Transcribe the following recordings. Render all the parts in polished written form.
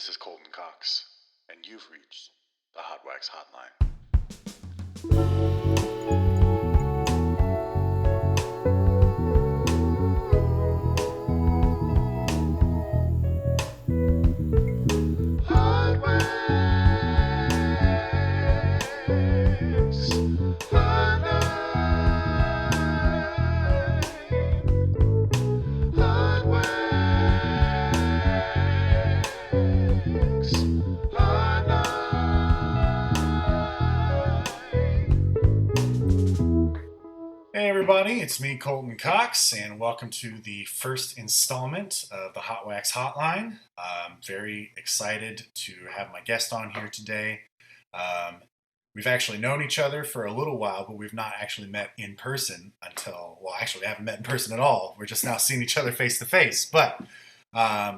This is Colton Cox, and you've reached the Hot Wax Hotline. Hot Wax Hotline. Hot Wax Hotline. Hey everybody, it's me, Colton Cox, and welcome to the first installment of the Hot Wax Hotline. I'm very excited to have my guest on here today. We've actually known each other for a little while, but we've not actually met in person we haven't met in person at all. We're just now seeing each other face to face. But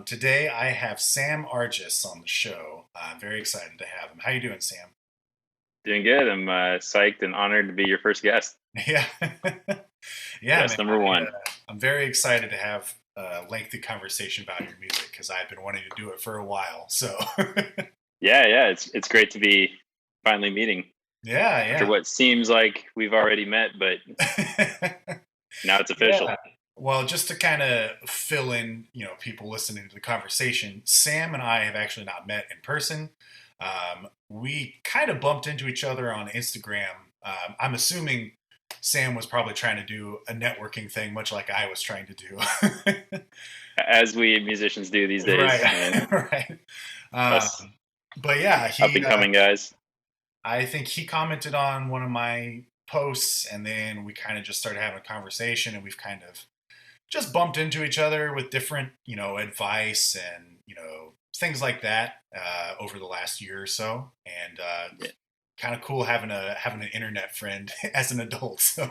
today I have Sam Arjes on the show. I'm very excited to have him. How you doing, Sam? Doing good. I'm psyched and honored to be your first guest. Yeah. Guest number one. I'm very excited to have a lengthy conversation about your music because I've been wanting to do it for a while. So yeah, it's great to be finally meeting. Yeah. After what seems like we've already met, but now it's official. Yeah. Well, just to kind of fill in, people listening to the conversation, Sam and I have actually not met in person. We kind of bumped into each other on Instagram. I'm assuming Sam was probably trying to do a networking thing, much like I was trying to do. As we musicians do these days. Right, right. But yeah, up and coming guys. I think he commented on one of my posts, and then we kind of just started having a conversation, and we've kind of just bumped into each other with different, advice and, things like that over the last year or so. And kind of cool having an internet friend as an adult. So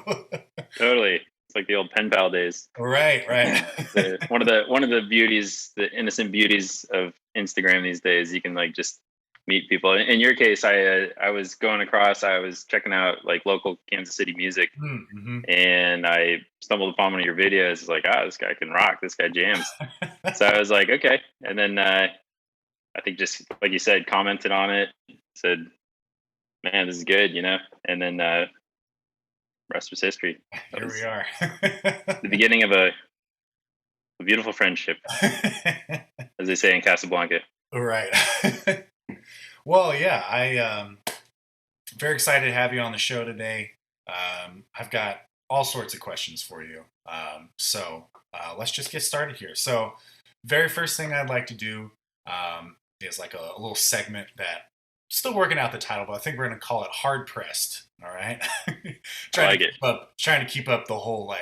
Totally. It's like the old pen pal days. Right. One of the beauties, the innocent beauties of Instagram these days, you can just meet people. In your case, I was going across, I was checking out local Kansas City music, and I stumbled upon one of your videos. It's like, this guy can rock, this guy jams. So I was like, okay. And then I think just like you said, commented on it, said, man, this is good, and then rest was history. Here we are. The beginning of a beautiful friendship, as they say in Casablanca. Right. Well, yeah, I'm very excited to have you on the show today. I've got all sorts of questions for you. So let's just get started here. So very first thing I'd like to do is a little segment that still working out the title, but I think we're going to call it Hard Pressed. All right. Trying to keep up the whole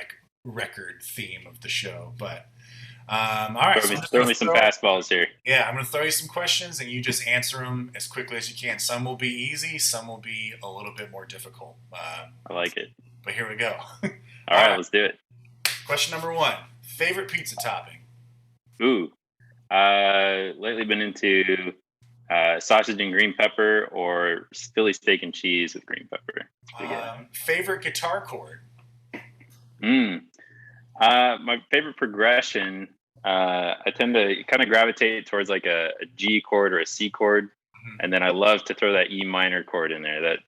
record theme of the show, but all right. Throw me some fastballs here. Yeah, I'm going to throw you some questions, and you just answer them as quickly as you can. Some will be easy, some will be a little bit more difficult. I like it. But here we go. All right, let's do it. Question number 1: favorite pizza topping? Ooh, lately been into sausage and green pepper, or Philly steak and cheese with green pepper. Favorite guitar chord? My favorite progression, I tend to kind of gravitate towards a G chord or a C chord, and then I love to throw that E minor chord in there. That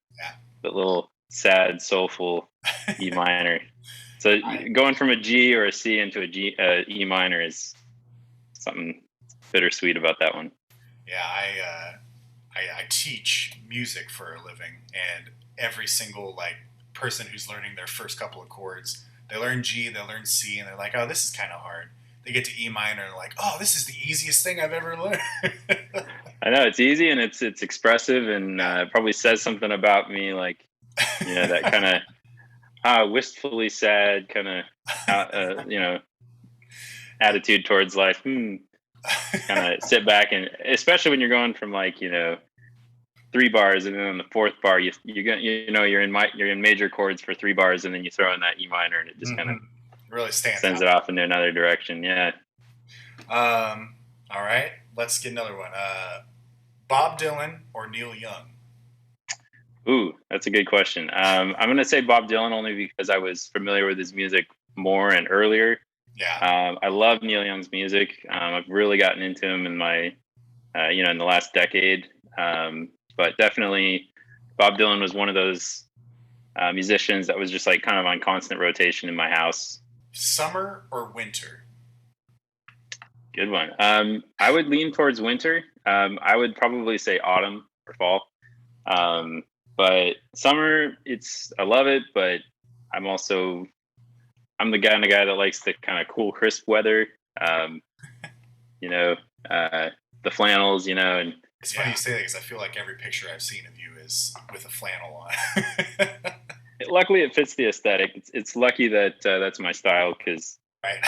little sad, soulful E minor. So going from a G or a C into a E minor is something bittersweet about that one. Yeah, I teach music for a living, and every single person who's learning their first couple of chords, they learn G, they learn C, and they're like, oh, this is kind of hard. They get to E minor and they're like, oh, this is the easiest thing I've ever learned. I know, it's easy and it's expressive, and probably says something about me, that kind of wistfully sad kind of attitude towards life. Kind of sit back, and especially when you're going from 3 bars, and then on the 4th bar you're in major chords for 3 bars, and then you throw in that E minor, and it just kind of really sends it off into another direction. Yeah. All right, let's get another one. Bob Dylan or Neil Young? Ooh, that's a good question. I'm gonna say Bob Dylan, only because I was familiar with his music more and earlier. Yeah. I love Neil Young's music. I've really gotten into him in my in the last decade. But definitely, Bob Dylan was one of those musicians that was just like kind of on constant rotation in my house. Summer or winter? Good one. I would lean towards winter. I would probably say autumn or fall. But summer, I love it, but I'm also I'm the kind of guy that likes the kind of cool, crisp weather. Um, you know, the flannels, and It's funny you say that because I feel like every picture I've seen of you is with a flannel on. luckily it fits the aesthetic. It's lucky that that's my style because Right.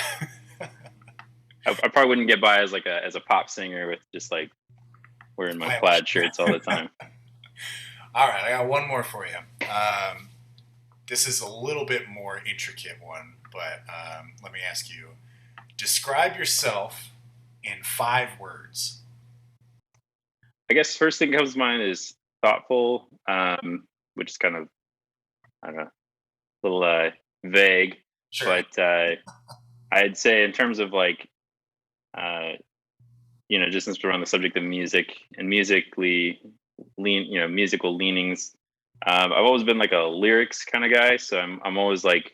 I probably wouldn't get by as as a pop singer with just like wearing my plaid shirts all the time. All right, I got one more for you. This is a little bit more intricate one, but let me ask you: describe yourself in 5 words. I guess first thing that comes to mind is thoughtful, which is kind of I don't know, a little vague, Sure. but I'd say in terms of like just since we're on the subject of music and musical leanings, I've always been like a lyrics kind of guy. So I'm always like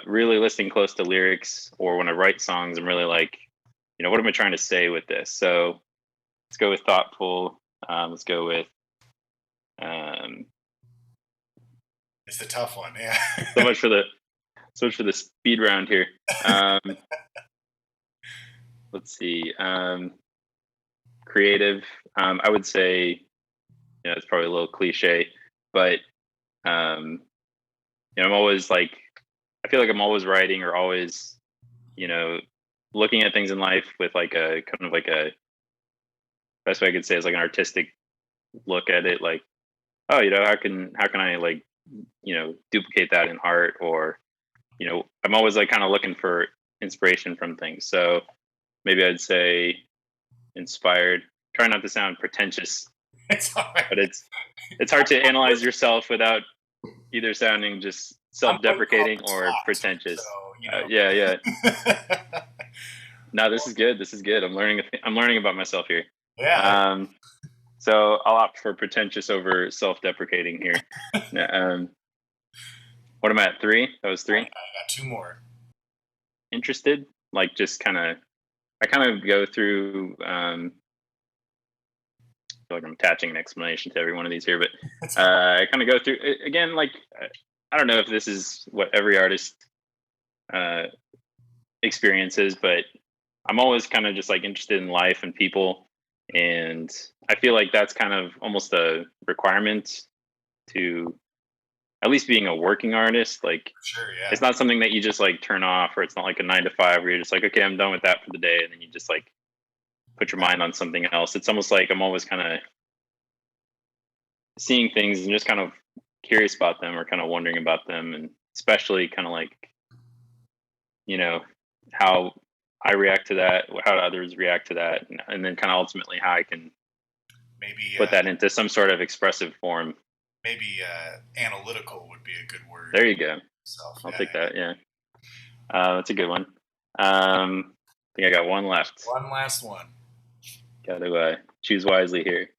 really listening close to lyrics, or when I write songs, I'm really like, what am I trying to say with this? So let's go with thoughtful. Let's go with It's the tough one, yeah. so much for the speed round here. Let's see. Creative. I would say, it's probably a little cliche, but I'm always like, I feel like I'm always writing or always, looking at things in life with like a kind of like a best way I could say is like an artistic look at it. Like, oh, how can I like, duplicate that in art, or, I'm always like kind of looking for inspiration from things. So maybe I'd say inspired. Try not to sound pretentious, It's all right. but it's hard to analyze yourself without either sounding just self-deprecating or pretentious. So, Yeah. No, this is good. This is good. I'm learning about myself here. Yeah. So I'll opt for pretentious over self-deprecating here. What am I at? 3? That was 3. I got 2 more. Interested? Like just I kind of go through. I feel like I'm attaching an explanation to every one of these here, but I kind of go through again. Like I don't know if this is what every artist experiences, but I'm always kind of just like interested in life and people, and I feel like that's kind of almost a requirement to at least being a working artist. Like Sure, yeah. it's not something that you just like turn off, or it's not like a 9 to 5 where you're just like, okay, I'm done with that for the day, and then you just like put your mind on something else. It's almost like I'm always kind of seeing things and just kind of curious about them, or kind of wondering about them, and especially kind of like, how I react to that, how others react to that, and then kind of ultimately how I can Maybe put that into some sort of expressive form. maybe analytical would be a good word. There you go. I'll Yeah. take that. Yeah, that's a good one. I think I got one left. One last one. Got to choose wisely here.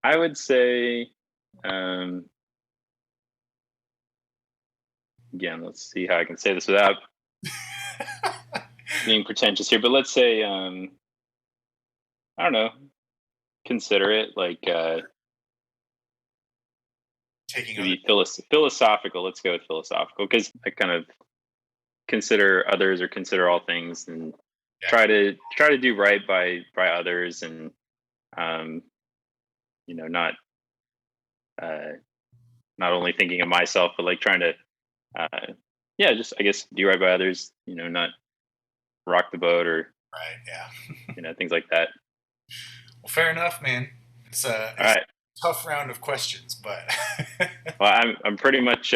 I would say, again, let's see how I can say this without being pretentious here. But let's say, I don't know, consider it like Taking maybe philosophical. Let's go with philosophical, because I kind of consider others, or consider all things, and try to do right by others, and not only thinking of myself, but like trying to just I guess do right by others, not rock the boat, or right, yeah. things like that. Well, fair enough, man. It's All right. a tough round of questions, but Well, I'm pretty much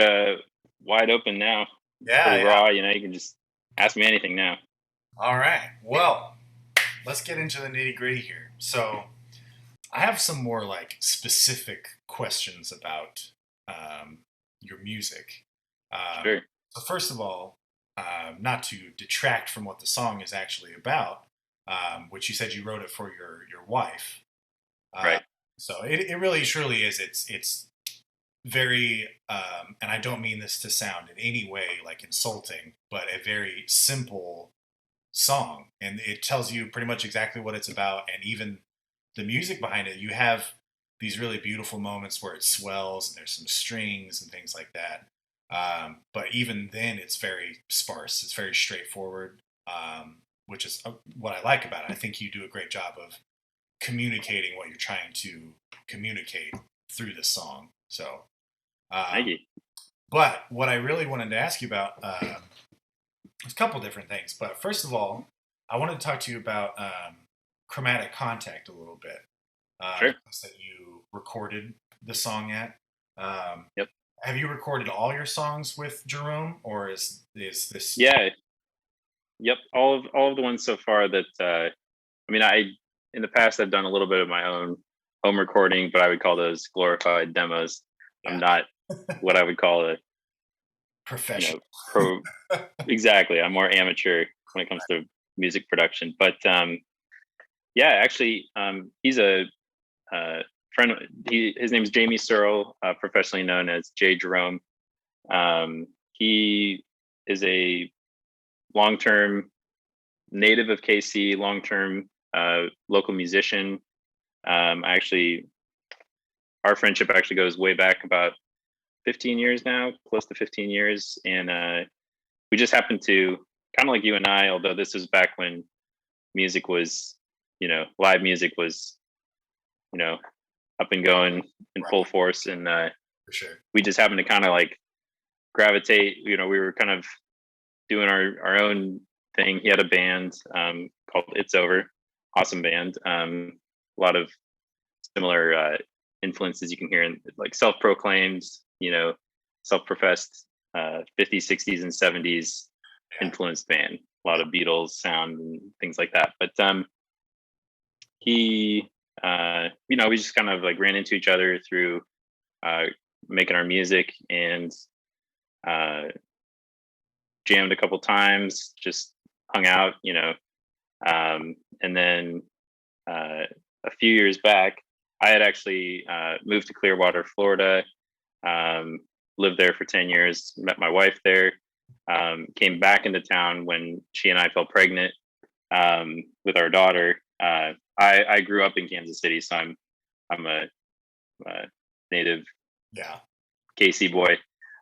wide open now. Pretty raw, you can just ask me anything now. All right. Well, let's get into the nitty gritty here. So I have some more like specific questions about your music. Sure. So first of all, not to detract from what the song is actually about, which you said you wrote it for your wife. Uh, Right. so it really truly is. It's very, and I don't mean this to sound in any way like insulting, but a very simple song, and it tells you pretty much exactly what it's about, and even the music behind it. You have these really beautiful moments where it swells and there's some strings and things like that. But even then, it's very sparse. It's very straightforward, which is what I like about it. I think you do a great job of communicating what you're trying to communicate through the song. So, Thank um, you. but what I really wanted to ask you about a couple different things. But first of all, I wanted to talk to you about chromatic contact a little bit. Sure. The place that you recorded the song at. Um, Yep. have you recorded all your songs with Jerome, or is this? Yeah. Yep. All of the ones so far that I mean, I in the past I've done a little bit of my own home recording, but I would call those glorified demos. I'm Yeah, not what I would call a professional. pro. Exactly. I'm more amateur when it comes to music production. But yeah, actually, he's a friend. His name is Jamie Searle, professionally known as Jay Jerome. He is a long-term native of KC, long-term local musician. Actually, our friendship actually goes way back about 15 years now, close to 15 years, and we just happened to kind of like you and I, although this was back when music was, live music was, you know, up and going in Right, full force, and for sure. we just happened to kind of like gravitate. We were kind of doing our own thing. He had a band called It's Over, awesome band. A lot of similar influences you can hear in like self-proclaimed, self-professed 50s, 60s, and 70s Yeah, influenced band. A lot of Beatles sound and things like that. But he, we just kind of like ran into each other through uh, making our music and uh, jammed a couple times, just hung out, and then a few years back, I had actually moved to Clearwater, Florida, um, lived there for 10 years, met my wife there, came back into town when she and I fell pregnant with our daughter. I grew up in Kansas City, so I'm a native yeah, KC boy.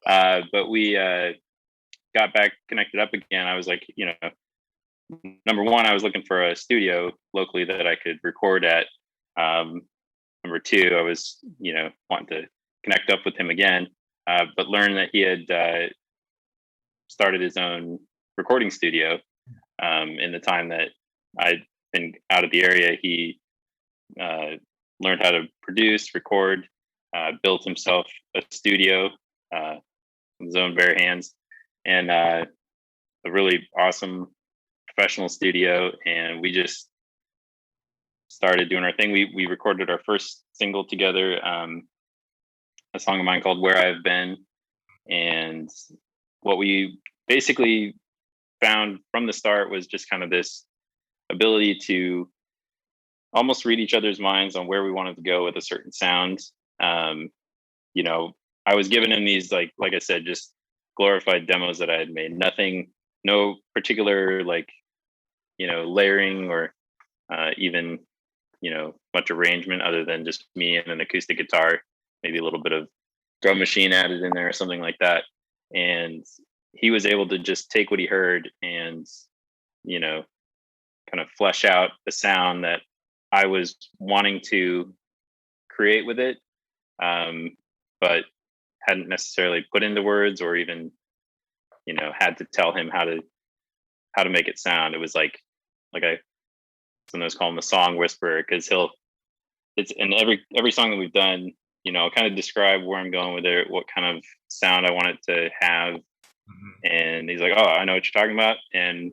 But we got back connected up again. I was like, number one, I was looking for a studio locally that I could record at. Um, Number two, I was, wanting to connect up with him again, but learned that he had started his own recording studio. In the time that I'd been out of the area, he uh, learned how to produce, record, built himself a studio with his own bare hands, and a really awesome professional studio. And we just started doing our thing. We recorded our first single together, a song of mine called "Where I've Been," and what we basically found from the start was just kind of this ability to almost read each other's minds on where we wanted to go with a certain sound. Um, you know, I was giving him these like I said, just glorified demos that I had made. Nothing, no particular like layering or even much arrangement other than just me and an acoustic guitar, maybe a little bit of drum machine added in there or something like that. And he was able to just take what he heard and you know kind of flesh out the sound that I was wanting to create with it, um, but hadn't necessarily put into words or even had to tell him how to make it sound. It was like I sometimes call him a song whisperer because it's in every song that we've done. I'll kind of describe where I'm going with it, what kind of sound I want it to have, hmm, and he's like, "Oh, I know what you're talking about," and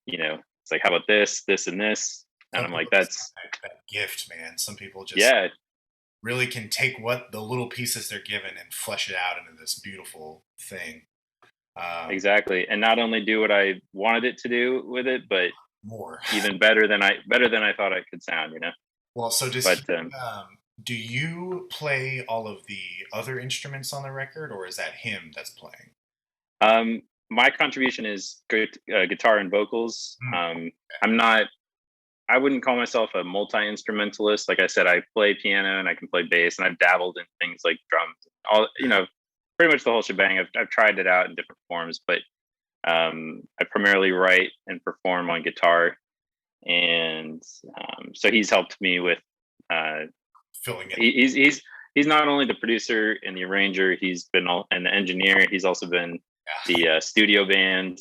it's like, "How about this, and this?" And some I'm like, people just "That's have that gift, man. Some people just yeah, really can take what the little pieces they're given and flesh it out into this beautiful thing. Um, exactly." And not only do what I wanted it to do with it, but more. even better than I thought I could sound, Well, so does But he, do you play all of the other instruments on the record, or is that him that's playing? my contribution is good guitar and vocals. Hmm. I'm not. I wouldn't call myself a multi instrumentalist. Like I said, I play piano and I can play bass, and I've dabbled in things like drums, all pretty much the whole shebang. I've tried it out in different forms, but I primarily write and perform on guitar, and so he's helped me with. Uh, Filling in. he's not only the producer and the arranger. He's been and the engineer. He's also been Yeah. the studio band.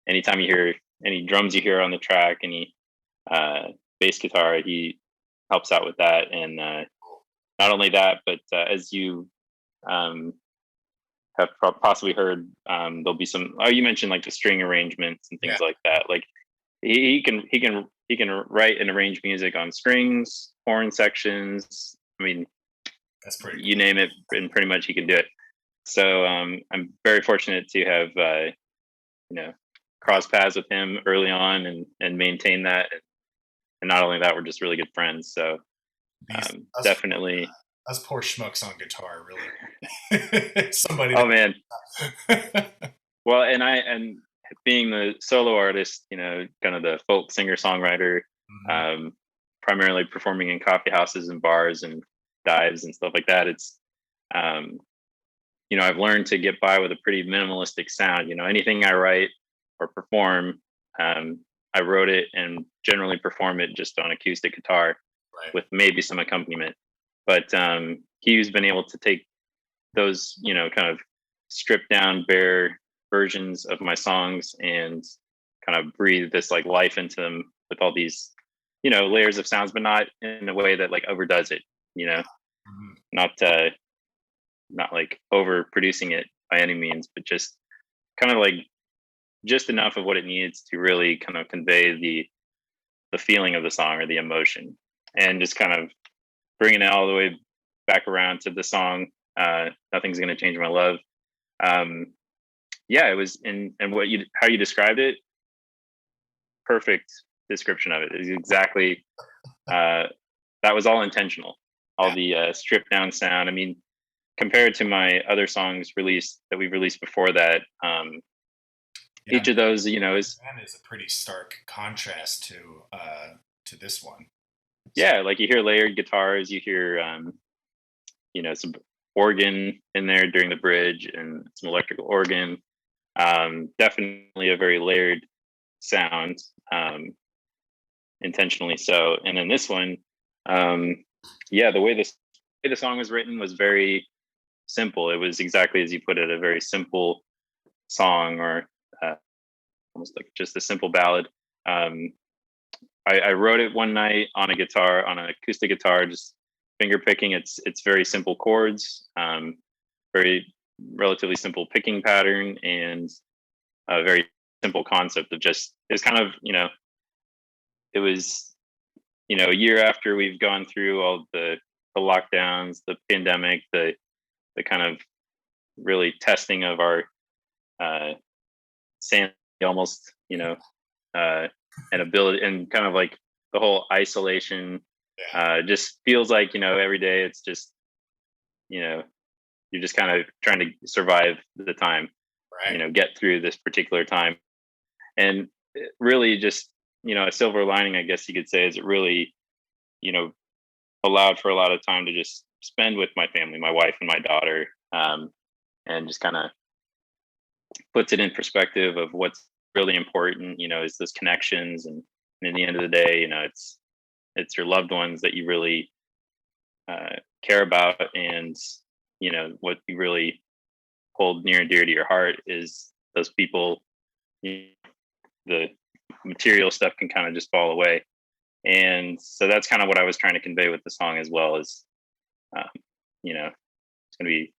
Anytime you hear any drums you hear on the track, any bass guitar, he helps out with that. And not only that, but as you um, have possibly heard, there'll be some. Oh, you mentioned like the string arrangements and Yeah. things like that. Like he can write and arrange music on strings, horn sections. I mean, That's pretty you cool. name it, and pretty much he can do it. So I'm very fortunate to have you know crossed paths with him early on and maintain that. And not only that, we're just really good friends. So These definitely. us poor schmucks on guitar really somebody Oh man. to Well, and being the solo artist, kind of the folk singer songwriter, Mhm. um, primarily performing in coffee houses and bars and dives and stuff like that. It's um, I've learned to get by with a pretty minimalistic sound. Anything I write or perform, um, I wrote it and generally perform it just on acoustic guitar Right. with maybe some accompaniment. But he's been able to take those, kind of stripped down, bare versions of my songs and kind of breathe this like life into them with all these, layers of sounds, but not in a way that like overdoes it. Mhm. Not not like overproducing it by any means, but just kind of like just enough of what it needs to really kind of convey the feeling of the song or the emotion, and just kind of bringing it all the way back around to the song. Nothing's gonna change my love. Um, yeah, it was in and what you how you described it. Perfect description of it is exactly uh, that was all intentional. All Yeah. the stripped down sound. I mean, compared to my other songs released that we've released before that, Yeah. each of those, is That is a pretty stark contrast to this one. So yeah, like you hear layered guitars, you hear some organ in there during the bridge and some electrical organ. Definitely a very layered sound, intentionally so. And then this one, um, yeah, the way the song was written was very simple. It was exactly as you put it, a very simple song, or uh, almost like just a simple ballad. Um, I wrote it one night on an acoustic guitar, just finger picking. It's very simple chords, very relatively simple picking pattern, and a very simple concept of just it's kind of it was a year after we've gone through all the lockdowns, the pandemic, the kind of really testing of our uh, sanity, almost uh, and ability, and kind of like the whole isolation. yeah. Just feels like every day it's just you know you're just kind of trying to survive the time, Right. get through this particular time. And really just a silver lining, I guess you could say, is it really you know allowed for a lot of time to just spend with my family, my wife and my daughter, and just kind of puts it in perspective of what's really important. Is those connections, and in the end of the day, it's your loved ones that you really care about, and what you really hold near and dear to your heart is those people. The material stuff can kind of just fall away, and so that's kind of what I was trying to convey with the song as well. Is um, it's going to be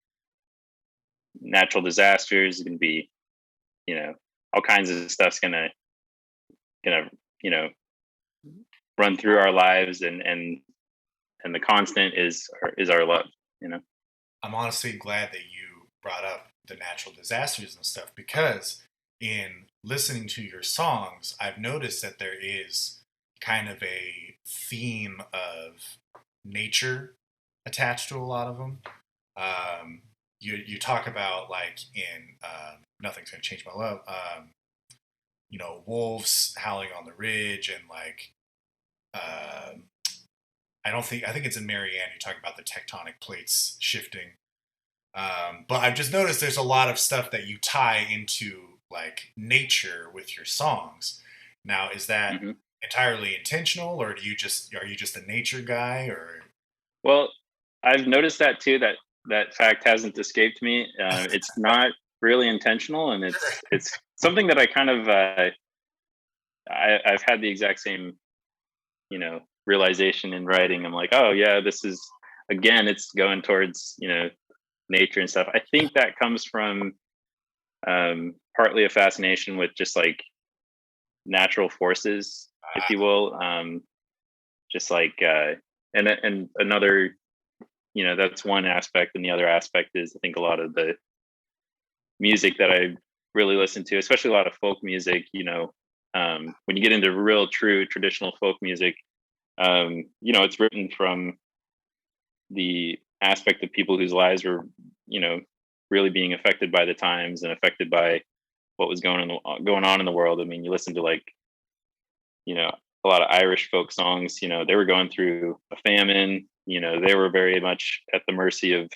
natural disasters. It's going to be all kinds of stuff's gonna you know run through our lives, and the constant is our love. I'm honestly glad that you brought up the natural disasters and stuff because in listening to your songs, I've noticed that there is kind of a theme of nature attached to a lot of them. You talk about like in Nothing's Gonna Change My Love, wolves howling on the ridge, and like um I think it's in Marianne. You talk about the tectonic plates shifting. But I've just noticed there's a lot of stuff that you tie into like nature with your songs. Now, is that Hmm. entirely intentional, or are you just a nature guy, or Well, I've noticed that too. That fact hasn't escaped me. It's not really intentional, and it's something that I kind of I've had the exact same realization in writing. I'm like, oh yeah, this is again, it's going towards nature and stuff. I think that comes from partly a fascination with just like natural forces, if you will. Just like and another, that's one aspect, and the other aspect is I think a lot of the music that I really listen to, especially a lot of folk music. When you get into real, true, traditional folk music, it's written from the aspect of people whose lives were, you know, really being affected by the times and affected by what was going on in the world. I mean, you listen to like, you know, a lot of Irish folk songs. They were going through a famine. They were very much at the mercy of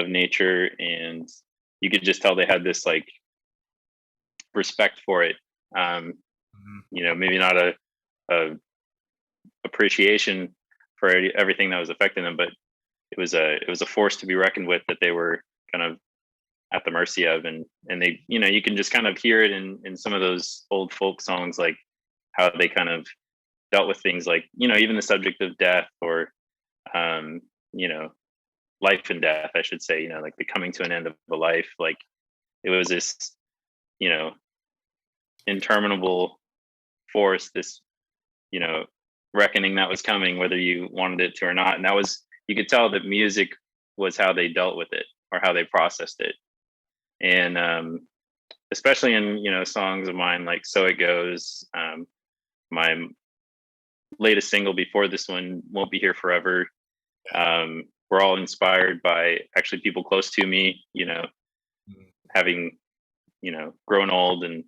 nature, and you could just tell they had this like respect for it. Um, Mhm. Maybe not a appreciation for everything that was affecting them, but it was a force to be reckoned with that they were kind of at the mercy of. And they, you can just kind of hear it in some of those old folk songs, like how they kind of dealt with things like, even the subject of death, or um you know life and death, I should say, like the coming to an end of a life. Like it was this, you know interminable force, this, you know reckoning that was coming, whether you wanted it to or not. And that was, you could tell that music was how they dealt with it, or how they processed it. And especially in, songs of mine like So It Goes, my latest single before this one, Won't Be Here Forever, we're all inspired by actually people close to me, Mhm. having, grown old and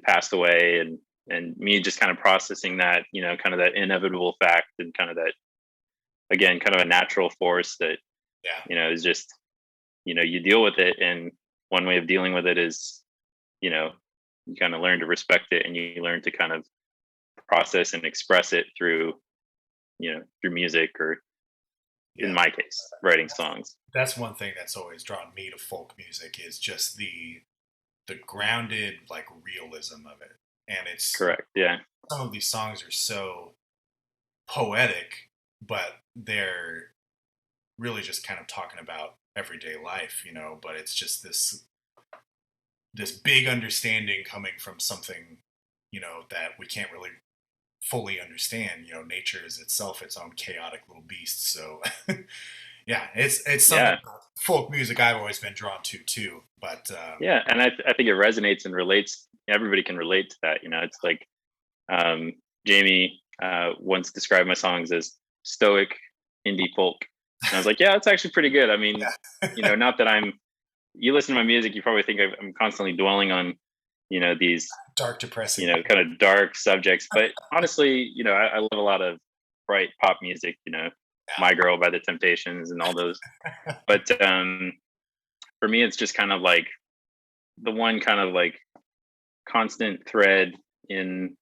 passed away, and me just kind of processing that, kind of that inevitable fact, and kind of that, again, kind of a natural force that, Yeah, is just, you deal with it. And one way of dealing with it is, you know you kind of learn to respect it, and you learn to kind of process and express it through, through music, or in yeah. my case, writing songs. That's one thing that's always drawn me to folk music is just the grounded like realism of it, and it's Correct. Yeah. some of these songs are so poetic, but they're really just kind of talking about everyday life, but it's just this big understanding coming from something, that we can't really fully understand. Nature is itself its own chaotic little beast. So yeah, it's something Yeah. about folk music I've always been drawn to too. But Yeah. And I think it resonates and relates. Everybody can relate to that. It's like, Jamie once described my songs as stoic indie folk. And I was like, yeah, that's actually pretty good. I mean, yeah. not that you listen to my music, you probably think I'm constantly dwelling on, these, Dark, depressing. kind of dark subjects. But honestly, I love a lot of bright pop music, My Girl by the Temptations and all those. But for me, it's just kind of like the one kind of like constant thread in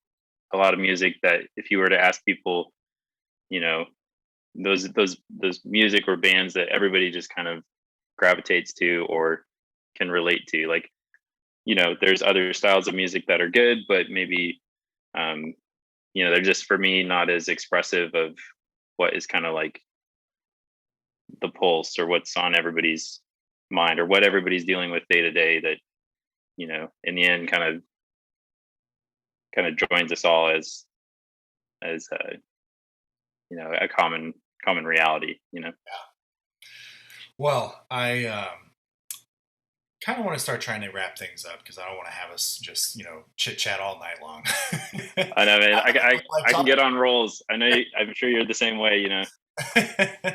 a lot of music, that if you were to ask people, you know, those music or bands that everybody just kind of gravitates to or can relate to, like, there's other styles of music that are good, but maybe, um, they're just, for me, not as expressive of what is kind of like the pulse, or what's on everybody's mind, or what everybody's dealing with day to day, that, in the end, kind of joins us all as a common reality. Well, kind of want to start trying to wrap things up because I don't want to have us just, chit chat all night long. I know, man. Like I can get on rolls. I know. I'm sure you're the same way.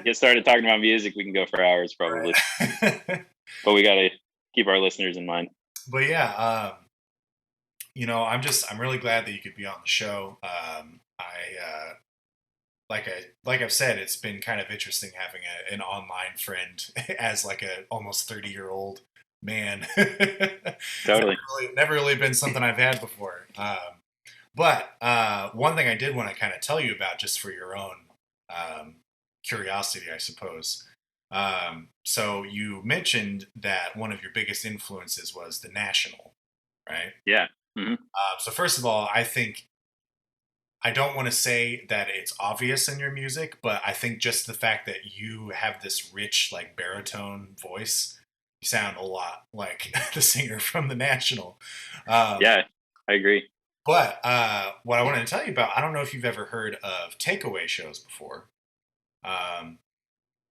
Get started talking about music, we can go for hours probably. Right. But we got to keep our listeners in mind. But yeah, I'm really glad that you could be on the show. Like I've said, it's been kind of interesting having an online friend as like a almost 30-year-old man. Totally. Never really been something I've had before. But one thing I did want to kind of tell you about, just for your own curiosity, I suppose. So you mentioned that one of your biggest influences was The National, right? Yeah. Mm-hmm. So first of all, I don't want to say that it's obvious in your music, but I think just the fact that you have this rich, like, baritone voice, you sound a lot like the singer from The National. Yeah, I agree. But what I wanted to tell you about, I don't know if you've ever heard of takeaway shows before.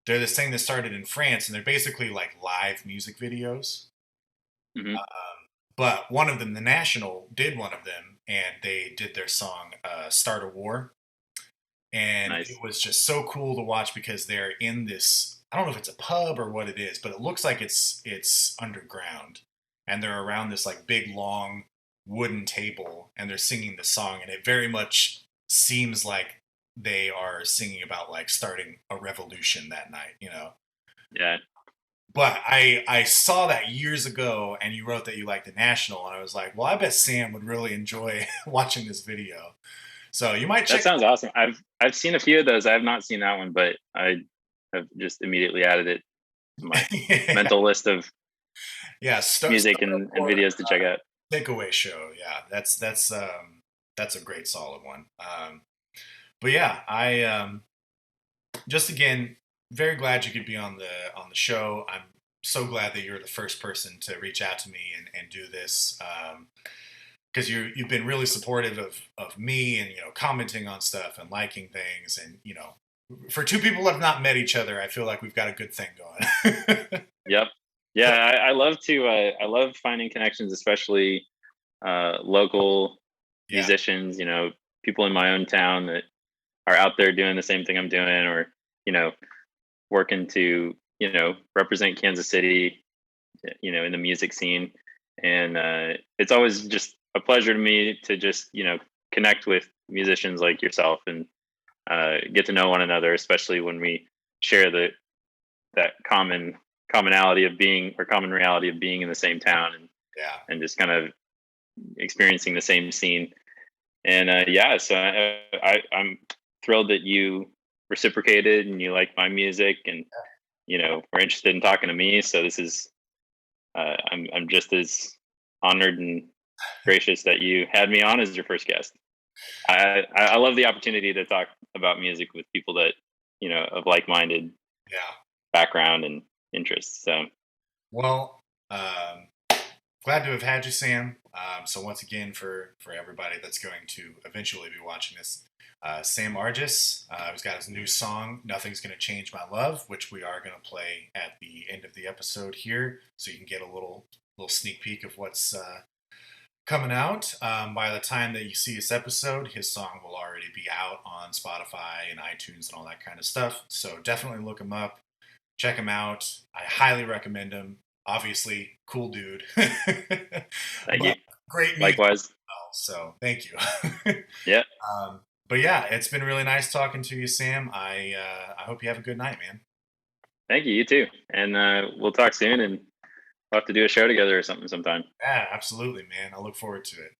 They're this thing that started in France, and they're basically like live music videos. Mm-hmm. But one of them, The National, did one of them, and they did their song "Start a War," and Nice. it was just so cool to watch because they're in this. I don't know if it's a pub or what it is, but it looks like it's underground, and they're around this like big long wooden table, and they're singing the song, and it very much seems like they are singing about like starting a revolution that night. Yeah. But I saw that years ago, and you wrote that you liked The National, and I was like, well, I bet Sam would really enjoy watching this video. So you might check. That sounds awesome. I've seen a few of those. I have not seen that one, but I have just immediately added it to my mental list of music and videos to check out. Takeaway show, yeah, that's a great solid one. But yeah, I just again very glad you could be on the show. I'm so glad that you're the first person to reach out to me and do this, because you've been really supportive of me, and commenting on stuff and liking things, and for two people that have not met each other, I feel like we've got a good thing going. Yep. Yeah, I love to. I love finding connections, especially local musicians. People in my own town that are out there doing the same thing I'm doing, or working to represent Kansas City, in the music scene. And it's always just a pleasure to me to just connect with musicians like yourself and get to know one another, especially when we share that commonality of being, or common reality of being in the same town, and just kind of experiencing the same scene. And so I'm thrilled that you reciprocated and you like my music, and were interested in talking to me. So this is I'm just as honored and gracious that you had me on as your first guest. I love the opportunity to talk about music with people that of like-minded background and interests. So well, glad to have had you, Sam. So once again, for everybody that's going to eventually be watching this, Sam Arjes, he's got his new song, "Nothing's Gonna Change My Love," which we are going to play at the end of the episode here, so you can get a little sneak peek of what's coming out. By the time that you see this episode, his song will already be out on Spotify and iTunes and all that kind of stuff. So definitely look him up, check him out. I highly recommend him. Obviously, cool dude. Thank you. Great. Likewise. So thank you. Yeah. But yeah, it's been really nice talking to you, Sam. I hope you have a good night, man. Thank you. You too. And we'll talk soon, and we'll have to do a show together or something sometime. Yeah, absolutely, man. I look forward to it.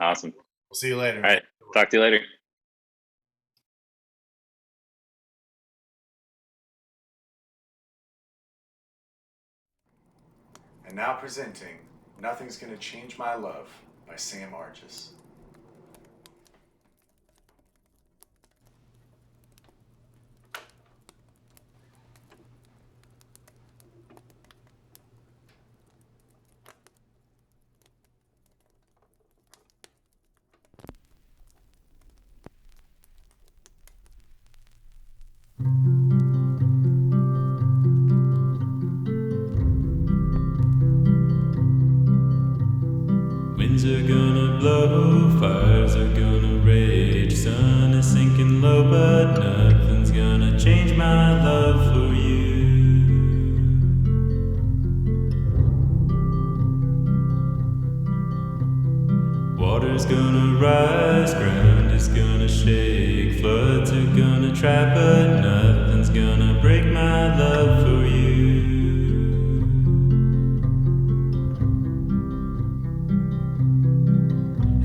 Awesome. We'll see you later. All right. Talk to you later. And now presenting "Nothing's Gonna Change My Love" by Sam Arjes. Winds are gonna blow, fires are gonna rage, sun is sinking low, but nothing's gonna change my love for you. Water's gonna rise, ground is gonna shake, floods are gonna trap, but nothing's gonna break my love for you.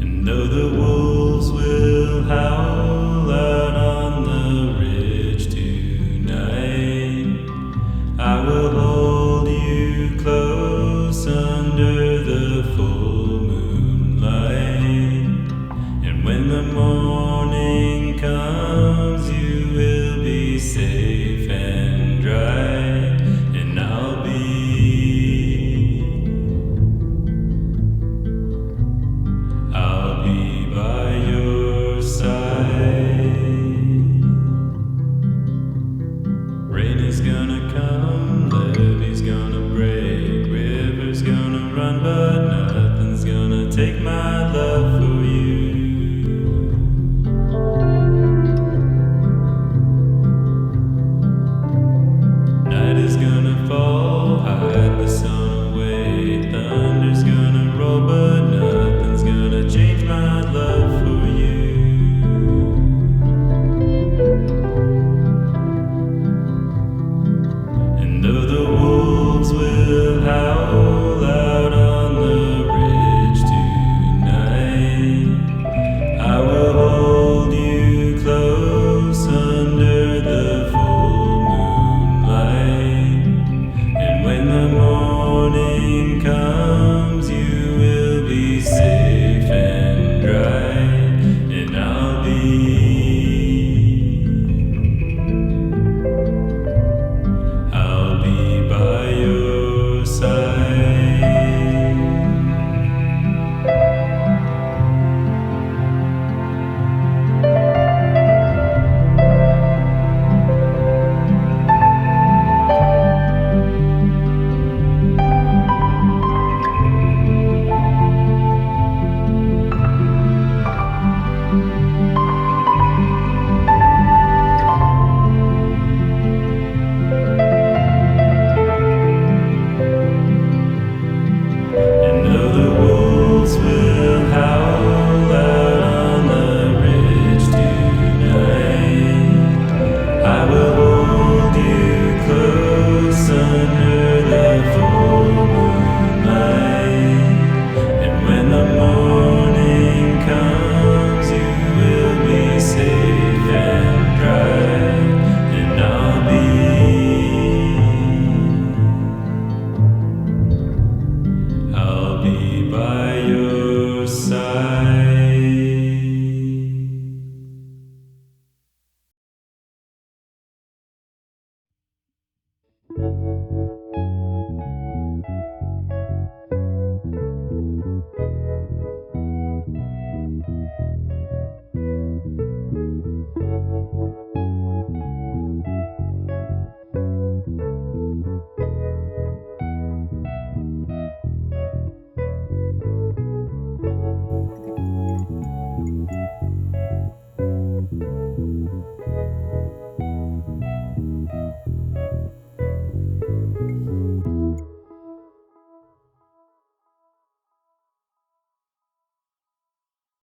And though the wolves will howl out on the ridge tonight, I will hold you close under the full moonlight. And when the morning comes, you will be safe and dry, and I'll be by your side. Rain is gonna come, levees gonna break, rivers gonna run, but nothing's gonna take my love for you. Night is gonna fall, hide the sun away, thunder's gonna roll, but nothing's gonna change my love for you. And though the wolves will howl out on the ridge tonight, I will hold you close under the full moonlight. And when the morning comes,